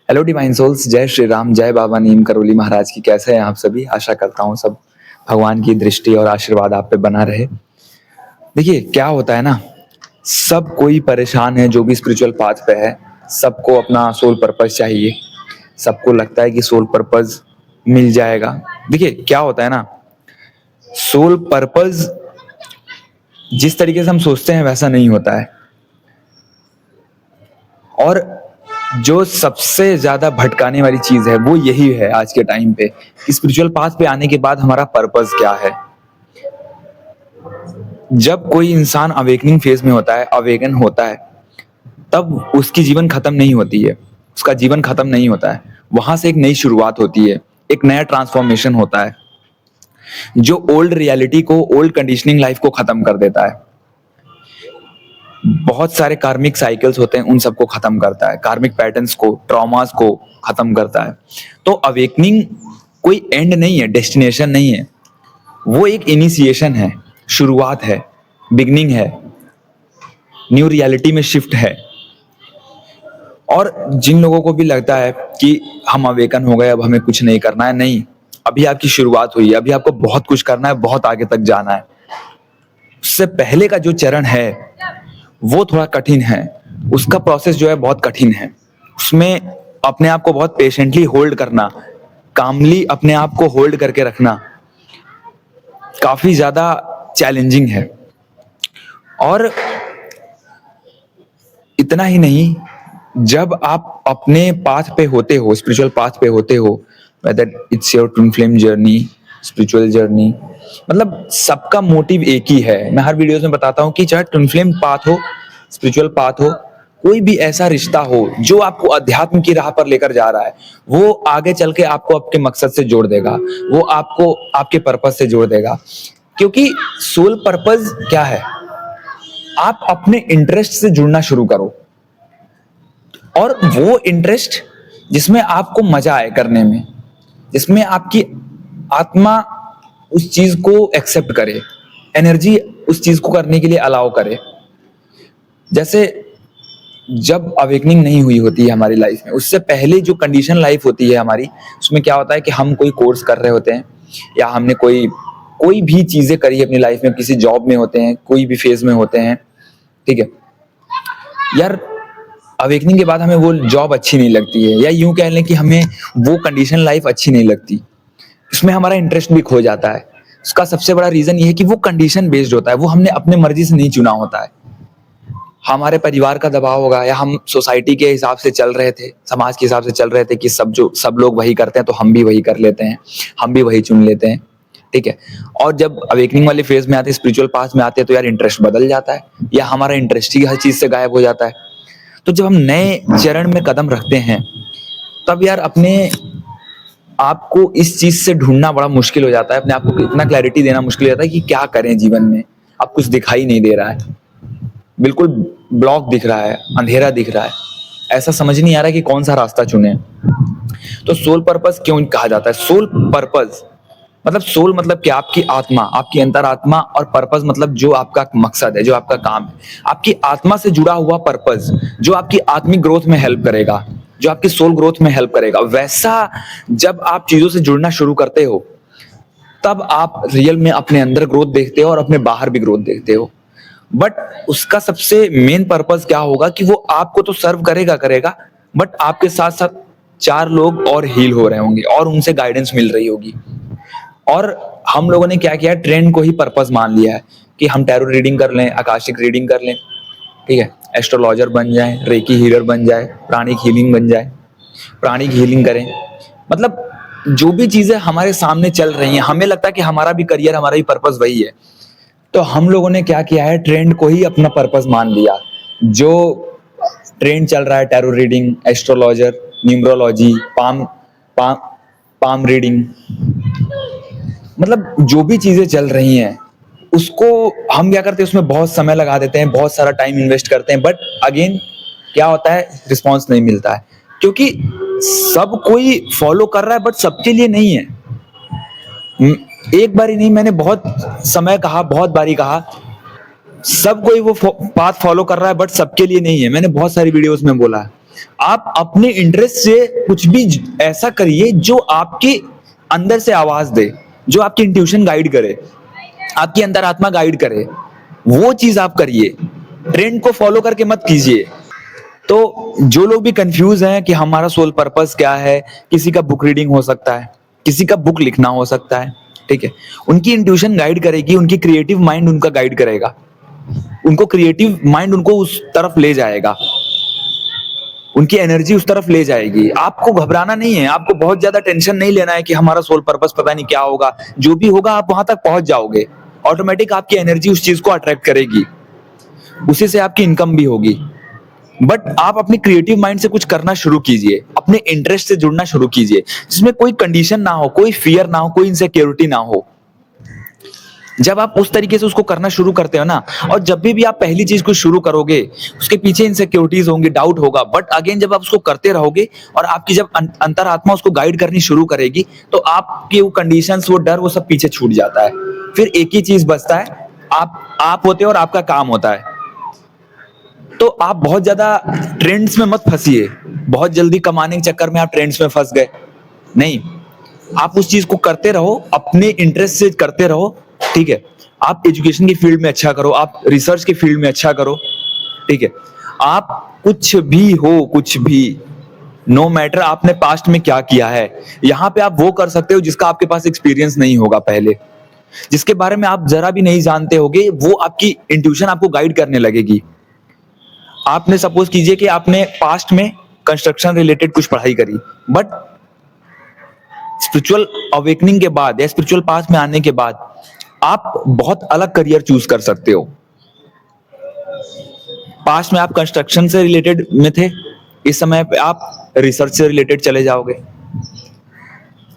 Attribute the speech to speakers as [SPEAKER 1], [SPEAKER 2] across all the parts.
[SPEAKER 1] Hello divine souls, जय श्री राम, जय बाबा नीम करोली महाराज की। कैसे हैं आप सभी? आशा करता हूँ सब भगवान की दृष्टि और आशीर्वाद आप पे बना रहे। देखिए क्या होता है ना, सब कोई परेशान है जो भी स्पिरिचुअल पाथ पे है। सबको अपना सोल पर्पस चाहिए, सबको लगता है कि सोल पर्पस मिल जाएगा। देखिए क्या होता है ना, सोल पर्पस जिस तरीके से हम सोचते हैं वैसा नहीं होता है। और जो सबसे ज्यादा भटकाने वाली चीज है वो यही है आज के टाइम पे कि स्पिरिचुअल पाथ पे आने के बाद हमारा पर्पस क्या है। जब कोई इंसान अवेकनिंग फेज में होता है, अवेकन होता है, तब उसकी जीवन खत्म नहीं होती है, उसका जीवन खत्म नहीं होता है। वहां से एक नई शुरुआत होती है, एक नया ट्रांसफॉर्मेशन होता है जो ओल्ड रियलिटी को, ओल्ड कंडीशनिंग लाइफ को खत्म कर देता है। बहुत सारे कार्मिक साइकिल्स होते हैं, उन सबको खत्म करता है, कार्मिक पैटर्न्स को, ट्रॉमास को खत्म करता है। तो अवेकनिंग कोई एंड नहीं है, डेस्टिनेशन नहीं है, वो एक इनिशिएशन है, शुरुआत है, बिगनिंग है, न्यू रियलिटी में शिफ्ट है। और जिन लोगों को भी लगता है कि हम अवेकन हो गए, अब हमें कुछ नहीं करना है, नहीं, अभी आपकी शुरुआत हुई है, अभी आपको बहुत कुछ करना है, बहुत आगे तक जाना है। उससे पहले का जो चरण है वो थोड़ा कठिन है, उसका प्रोसेस जो है बहुत कठिन है। उसमें अपने आप को बहुत पेशेंटली होल्ड करना, कामली अपने आप को होल्ड करके रखना काफी ज्यादा चैलेंजिंग है। और इतना ही नहीं, जब आप अपने पाथ पे होते हो, स्पिरिचुअल पाथ पे होते हो, whether it's your twin flame journey, spiritual journey, मतलब सबका मोटिव एक ही है। मैं हर वीडियोस में बताता हूँ कि चाहे ट्विन फ्लेम पाथ हो, स्पिरिचुअल पाथ हो, कोई भी ऐसा रिश्ता हो जो आपको अध्यात्म की राह पर लेकर जा रहा है, वो आगे चल के आपको आपके मकसद से जोड़ देगा, वो आपको आपके पर्पस से जोड़ देगा। क्योंकि सोल पर्पस क्या है, आप अपने इंटरेस्ट से जुड़ना शुरू करो, और वो इंटरेस्ट जिसमें आपको मजा आए करने में, जिसमें आपकी आत्मा उस चीज को एक्सेप्ट करे, एनर्जी उस चीज को करने के लिए अलाउ करे। जैसे जब अवेकनिंग नहीं हुई होती है हमारी लाइफ में, उससे पहले जो कंडीशन लाइफ होती है हमारी, उसमें क्या होता है कि हम कोई कोर्स कर रहे होते हैं, या हमने कोई कोई भी चीजें करी अपनी लाइफ में, किसी जॉब में होते हैं, कोई भी फेज में होते हैं, ठीक है यार। अवेकनिंग के बाद हमें वो जॉब अच्छी नहीं लगती है, या यूं कह लें कि हमें वो कंडीशन लाइफ अच्छी नहीं लगती, उसमें हमारा इंटरेस्ट भी खो जाता है। उसका सबसे बड़ा रीजन ये है कि वो कंडीशन बेस्ड होता है, वो हमने अपने मर्जी से नहीं चुना होता है। हमारे परिवार का दबाव होगा, या हम सोसाइटी के हिसाब से चल रहे थे, समाज के हिसाब से चल रहे थे कि सब लोग वही करते हैं तो हम भी वही कर लेते हैं, हम भी वही चुन लेते हैं, ठीक है। और जब अवेकनिंग वाले फेज में आते हैं, स्पिरिचुअल पाथ में आते हैं, तो यार इंटरेस्ट बदल जाता है, या हमारा इंटरेस्ट ही हर चीज से गायब हो जाता है। तो जब हम नए चरण में कदम रखते हैं, तब यार अपने आपको इस चीज से ढूंढना बड़ा मुश्किल हो जाता है, अपने आप को इतना क्लैरिटी देना मुश्किल हो जाता है कि क्या करें जीवन में। अब कुछ दिखाई नहीं दे रहा है, बिल्कुल ब्लॉक दिख रहा है, अंधेरा दिख रहा है, ऐसा समझ नहीं आ रहा कि कौन सा रास्ता चुने। तो सोल पर्पस क्यों कहा जाता है? सोल पर्पस मतलब, सोल मतलब क्या? आपकी आत्मा, आपकी अंतरात्मा, और पर्पस मतलब जो आपका मकसद है, जो आपका काम है, आपकी आत्मा से जुड़ा हुआ पर्पस, जो आपकी आत्मिक ग्रोथ में हेल्प करेगा, जो आपकी सोल ग्रोथ में हेल्प करेगा। वैसा जब आप चीजों से जुड़ना शुरू करते हो, तब आप रियल में अपने अंदर ग्रोथ देखते हो और अपने बाहर भी ग्रोथ देखते हो। बट उसका सबसे मेन पर्पस क्या होगा कि वो आपको तो सर्व करेगा करेगा, बट आपके साथ साथ 4 लोग और हील हो रहे होंगे और उनसे गाइडेंस मिल रही होगी। और हम लोगों ने क्या किया, ट्रेंड को ही पर्पस मान लिया है कि हम टैरो रीडिंग कर लें, आकाशिक रीडिंग कर लें, ठीक है, एस्ट्रोलॉजर बन जाए, रेकी हीलर बन जाए, प्राणिक हीलिंग बन जाए, प्राणिक हीलिंग करें। मतलब जो भी चीजें हमारे सामने चल रही हैं, हमें लगता है कि हमारा भी करियर, हमारा भी पर्पस वही है। तो हम लोगों ने क्या किया है, ट्रेंड को ही अपना पर्पस मान लिया। जो ट्रेंड चल रहा है, tarot reading, astrologer, numerology, palm palm reading, मतलब जो भी चीजें चल रही हैं, उसको हम क्या करते हैं, उसमें बहुत समय लगा देते हैं, बहुत सारा टाइम इन्वेस्ट करते हैं, बट अगेन क्या होता है, रिस्पॉन्स नहीं मिलता है। क्योंकि सब कोई फॉलो कर रहा है, बट सबके लिए नहीं है। एक बारी नहीं, मैंने बहुत समय कहा, बहुत बारी कहा, सब कोई वो पाथ फॉलो कर रहा है, बट सबके लिए नहीं है। मैंने बहुत सारी वीडियोस में बोला है आप अपने इंटरेस्ट से कुछ भी ऐसा करिए जो आपके अंदर से आवाज दे, जो आपकी इंट्यूशन गाइड करे, आपकी अंतरात्मा गाइड करे, वो चीज आप करिए। ट्रेंड को फॉलो करके मत कीजिए। तो जो लोग भी कंफ्यूज हैं कि हमारा सोल पर्पस क्या है, किसी का बुक रीडिंग हो सकता है, किसी का बुक लिखना हो सकता है, ठीक है, उनकी इंट्यूशन गाइड करेगी, उनकी क्रिएटिव माइंड उनका गाइड करेगा, उनको क्रिएटिव माइंड उनको उस तरफ ले जाएगा, उनकी एनर्जी उस तरफ ले जाएगी। आपको घबराना नहीं है, आपको बहुत ज्यादा टेंशन नहीं लेना है कि हमारा सोल पर्पस पता नहीं क्या होगा। जो भी होगा आप वहां तक पहुंच जाओगे, ऑटोमेटिक आपकी एनर्जी उस चीज को अट्रैक्ट करेगी, उसी से आपकी इनकम भी होगी। बट आप अपनी क्रिएटिव माइंड से कुछ करना शुरू कीजिए, अपने इंटरेस्ट से जुड़ना शुरू कीजिए, जिसमें कोई कंडीशन ना हो, कोई फियर ना हो, कोई इनसिक्योरिटी ना हो। जब आप उस तरीके से उसको करना शुरू करते हो ना, और जब भी आप पहली चीज को शुरू करोगे उसके पीछे इनसिक्योरिटीज होंगी, डाउट होगा, बट अगेन जब आप उसको करते रहोगे और आपकी जब अंतरात्मा उसको गाइड करनी शुरू करेगी, तो आपके वो कंडीशंस, वो डर, वो सब पीछे छूट जाता है। फिर एक ही चीज बचता है, आप होते हो और आपका काम होता है। तो आप बहुत ज्यादा ट्रेंड्स में मत फंसिए, बहुत जल्दी कमाने के चक्कर में आप ट्रेंड्स में फंस गए, नहीं। आप उस चीज को करते रहो, अपने इंटरेस्ट से करते रहो, ठीक है। आप एजुकेशन की फील्ड में अच्छा करो, आप रिसर्च की फील्ड में अच्छा करो, ठीक है। आप कुछ भी हो, कुछ भी, नो मैटर आपने पास्ट में क्या किया है, यहाँ पे आप वो कर सकते हो जिसका आपके पास एक्सपीरियंस नहीं होगा पहले, जिसके बारे में आप जरा भी नहीं जानते होगे, वो आपकी इंट्यूशन आपको गाइड करने लगेगी। आपने सपोज कीजिए कि आपने पास्ट में कंस्ट्रक्शन रिलेटेड कुछ पढ़ाई करी, बट स्पिरिचुअल अवेकनिंग के बाद या स्पिरिचुअल पाथ में आने के बाद आप बहुत अलग करियर चूज कर सकते हो। पास्ट में आप कंस्ट्रक्शन से रिलेटेड में थे, इस समय पे आप रिसर्च से रिलेटेड चले जाओगे।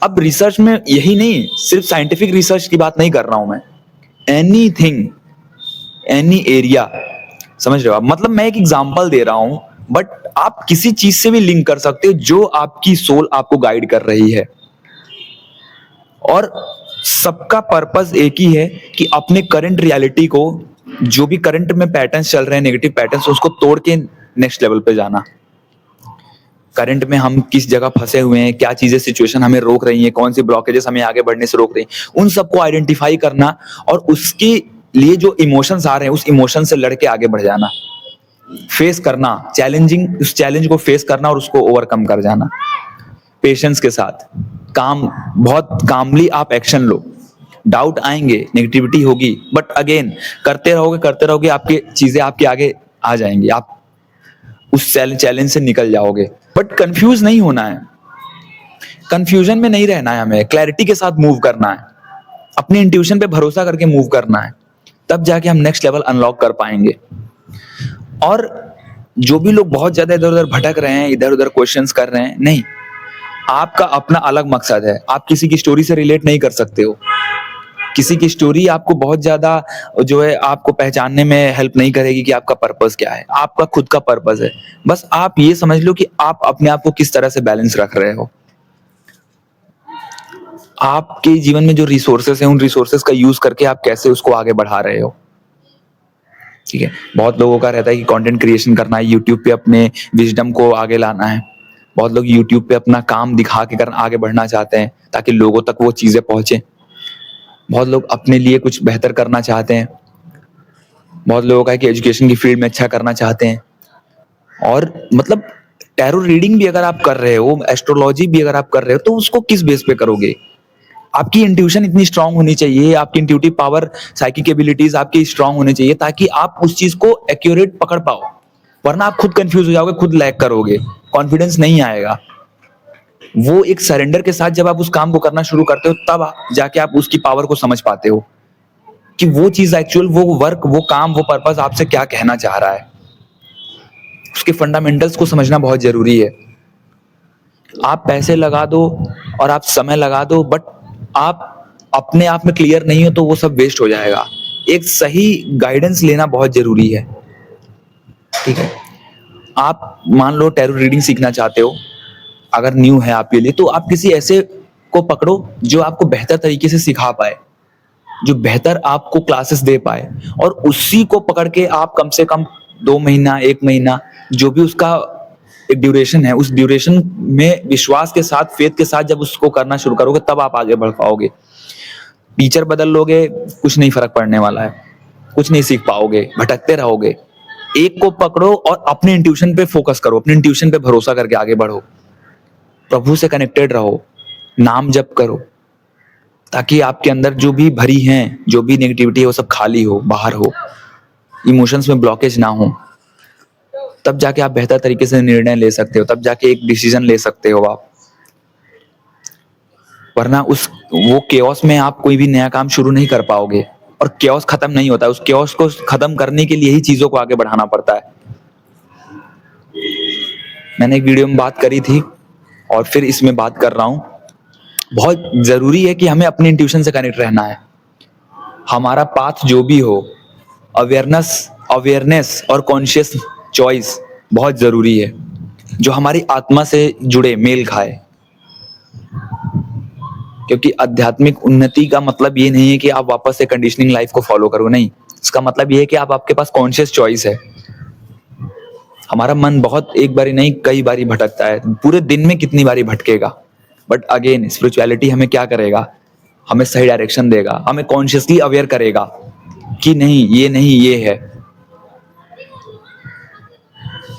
[SPEAKER 1] अब रिसर्च में यही नहीं, सिर्फ साइंटिफिक रिसर्च की बात नहीं कर रहा हूं मैं, एनीथिंग, एनी एरिया, समझ रहे हो आप? मतलब मैं एक एग्जांपल दे रहा हूं, बट आप किसी चीज से भी लिंक कर सकते हो जो आपकी सोल आपको गाइड कर रही है। और सबका पर्पस एक ही है कि अपने करंट रियलिटी को, जो भी करंट में पैटर्न्स चल रहे हैं, नेगेटिव पैटर्न्स, उसको तोड़ के नेक्स्ट लेवल पे जाना। करंट में हम किस जगह फंसे हुए हैं, क्या चीजें, सिचुएशन हमें रोक रही हैं, कौन सी ब्लॉकेजेस हमें आगे बढ़ने से रोक रही हैं, उन सबको आइडेंटिफाई करना और उसके लिए जो इमोशंस आ रहे हैं उस इमोशन से लड़के आगे बढ़ जाना, फेस करना, चैलेंजिंग, उस चैलेंज को फेस करना और उसको ओवरकम कर जाना पेशेंस के साथ। बहुत कामली आप एक्शन लो। डाउट आएंगे, नेगेटिविटी होगी, बट अगेन करते रहोगे, आपके चीजें आपके आगे आ जाएंगी, आप उस चैलेंज से निकल जाओगे। बट कंफ्यूज नहीं होना है, कंफ्यूजन में नहीं रहना है, हमें क्लैरिटी के साथ मूव करना है, अपने इंट्यूशन पे भरोसा करके मूव करना है, तब जाके हम नेक्स्ट लेवल अनलॉक कर पाएंगे। और जो भी लोग बहुत ज्यादा इधर उधर भटक रहे हैं, इधर उधर क्वेश्चंस कर रहे हैं, नहीं, आपका अपना अलग मकसद है। आप किसी की स्टोरी से रिलेट नहीं कर सकते हो, किसी की स्टोरी आपको बहुत ज्यादा जो है आपको पहचानने में हेल्प नहीं करेगी कि आपका पर्पस क्या है। आपका खुद का पर्पस है, बस आप ये समझ लो कि आप अपने आप को किस तरह से बैलेंस रख रहे हो। आपके जीवन में जो रिसोर्सेस हैं, उन रिसोर्सेस का यूज करके आप कैसे उसको आगे बढ़ा रहे हो, ठीक है। बहुत लोगों का रहता है कि कंटेंट क्रिएशन करना है, यूट्यूब पे अपने विजडम को आगे लाना है। बहुत लोग यूट्यूब पे अपना काम दिखा के आगे बढ़ना चाहते हैं ताकि लोगों तक वो चीजें पहुंचे। बहुत लोग अपने लिए कुछ बेहतर करना चाहते हैं। बहुत लोगों का है कि एजुकेशन की फील्ड में अच्छा करना चाहते हैं। और मतलब टैरो रीडिंग भी अगर आप कर रहे हो, एस्ट्रोलॉजी भी अगर आप कर रहे हो, तो उसको किस बेस पे करोगे? आपकी इंट्यूशन इतनी स्ट्रांग होनी चाहिए, आपकी इंट्यूटिव पावर, साइकिक एबिलिटीज आपकी स्ट्रांग होनी चाहिए ताकि आप उस चीज को एक्यूरेट पकड़ पाओ। वरना आप खुद कंफ्यूज हो जाओगे, खुद लैग करोगे, कॉन्फिडेंस नहीं आएगा। वो एक सरेंडर के साथ जब आप उस काम को करना शुरू करते हो, तब जाके आप उसकी पावर को समझ पाते हो कि वो चीज एक्चुअल, वो वर्क, वो काम, वो पर्पस आपसे क्या कहना चाह रहा है। उसके फंडामेंटल्स को समझना बहुत जरूरी है। आप पैसे लगा दो और आप समय लगा दो, बट आप अपने आप में क्लियर नहीं हो तो वो सब वेस्ट हो जाएगा। एक सही गाइडेंस लेना बहुत जरूरी है, ठीक है। आप मान लो टैरो रीडिंग सीखना चाहते हो, अगर न्यू है आपके लिए, तो आप किसी ऐसे को पकड़ो जो आपको बेहतर तरीके से सिखा पाए, जो बेहतर आपको क्लासेस दे पाए, और उसी को पकड़ के आप कम से कम 2 महीना, 1 महीना, जो भी उसका एक ड्यूरेशन है, उस ड्यूरेशन में विश्वास के साथ, फेथ के साथ जब उसको करना शुरू करोगे तब आप आगे बढ़ पाओगे। टीचर बदल लोगे, कुछ नहीं फर्क पड़ने वाला है, कुछ नहीं सीख पाओगे, भटकते रहोगे। एक को पकड़ो और अपने इंट्यूशन पे फोकस करो, अपने इंट्यूशन पे भरोसा करके आगे बढ़ो, प्रभु से कनेक्टेड रहो, नाम जप करो, ताकि आपके अंदर जो भी भरी हैं, जो भी नेगेटिविटी है वो सब खाली हो, बाहर हो, इमोशंस में ब्लॉकेज ना हो। तब जाके आप बेहतर तरीके से निर्णय ले सकते हो, तब जाके एक डिसीजन ले सकते हो आप। वरना उस वो केओस में आप कोई भी नया काम शुरू नहीं कर पाओगे, और केओस खत्म नहीं होता, उस केओस को खत्म करने के लिए ही चीजों को आगे बढ़ाना पड़ता है। मैंने एक वीडियो में बात करी थी और फिर इसमें बात कर रहा हूं, बहुत जरूरी है कि हमें अपने इंट्यूशन से कनेक्ट रहना है। हमारा पाथ जो भी हो, अवेयरनेस और कॉन्शियस चॉइस बहुत जरूरी है, जो हमारी आत्मा से जुड़े, मेल खाए। क्योंकि आध्यात्मिक उन्नति का मतलब ये नहीं है कि आप वापस से कंडीशनिंग लाइफ को फॉलो करो, नहीं। इसका मतलब ये है कि आपके पास कॉन्शियस चॉइस है। हमारा मन बहुत एक बारी नहीं, कई बारी भटकता है, पूरे दिन में कितनी बारी भटकेगा, बट अगेन स्पिरिचुअलिटी हमें क्या करेगा, हमें सही डायरेक्शन देगा, हमें कॉन्शियसली अवेयर करेगा कि नहीं ये है।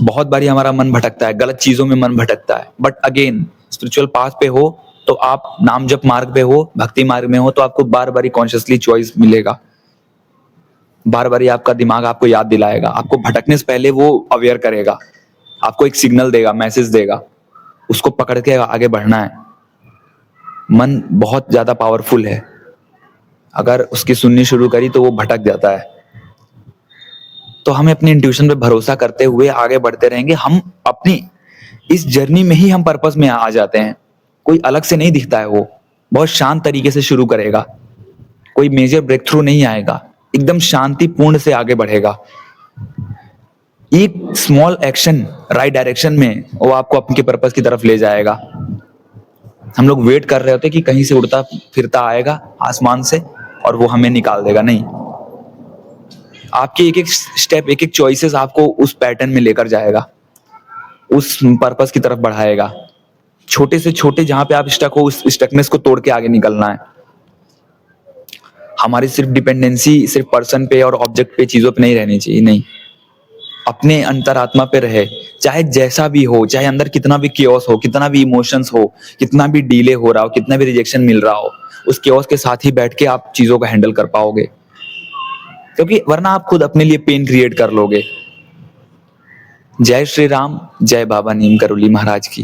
[SPEAKER 1] बहुत बारी हमारा मन भटकता है, गलत चीजों में मन भटकता है, बट अगेन स्पिरिचुअल पाथ पे हो तो आप नाम जप मार्ग पे हो, भक्ति मार्ग में हो, तो आपको बार बारी कॉन्शियसली चॉइस मिलेगा, बार बारी आपका दिमाग आपको याद दिलाएगा, आपको भटकने से पहले वो अवेयर करेगा, आपको एक सिग्नल देगा, मैसेज देगा, उसको पकड़ के आगे बढ़ना है। मन बहुत ज्यादा पावरफुल है, अगर उसकी सुननी शुरू करी तो वो भटक जाता है। तो हमें अपनी इंट्यूशन पे भरोसा करते हुए आगे बढ़ते रहेंगे। हम अपनी इस जर्नी में ही हम पर्पस में आ जाते हैं, कोई अलग से नहीं दिखता है, वो बहुत शांत तरीके से शुरू करेगा, कोई मेजर ब्रेक थ्रू नहीं आएगा, एकदम शांतिपूर्ण से आगे बढ़ेगा। एक स्मॉल एक्शन राइट डायरेक्शन में वो आपको आपके पर्पस की तरफ ले जाएगा। हम लोग वेट कर रहे होते कि कहीं से उड़ता फिरता आएगा आसमान से और वो हमें निकाल देगा, नहीं। आपके एक एक स्टेप, एक एक चॉइसेस आपको उस पैटर्न में लेकर जाएगा, उस पर्पस की तरफ बढ़ाएगा। छोटे से छोटे जहां पे आप स्टक हो, उस स्टकनेस को तोड़ के आगे निकलना है। हमारी सिर्फ डिपेंडेंसी सिर्फ पर्सन पे और ऑब्जेक्ट पे, चीजों पे नहीं रहनी चाहिए, नहीं। अपने अंतरात्मा पे रहे, चाहे जैसा भी हो, चाहे अंदर कितना भी केओस हो, कितना भी इमोशंस हो, कितना भी डिले हो रहा हो, कितना भी रिजेक्शन मिल रहा हो, उस केओस के साथ ही बैठ के आप चीजों को हैंडल कर पाओगे, क्योंकि वरना आप खुद अपने लिए पेन क्रिएट कर लोगे। जय श्री राम, जय बाबा नीम करोली महाराज की।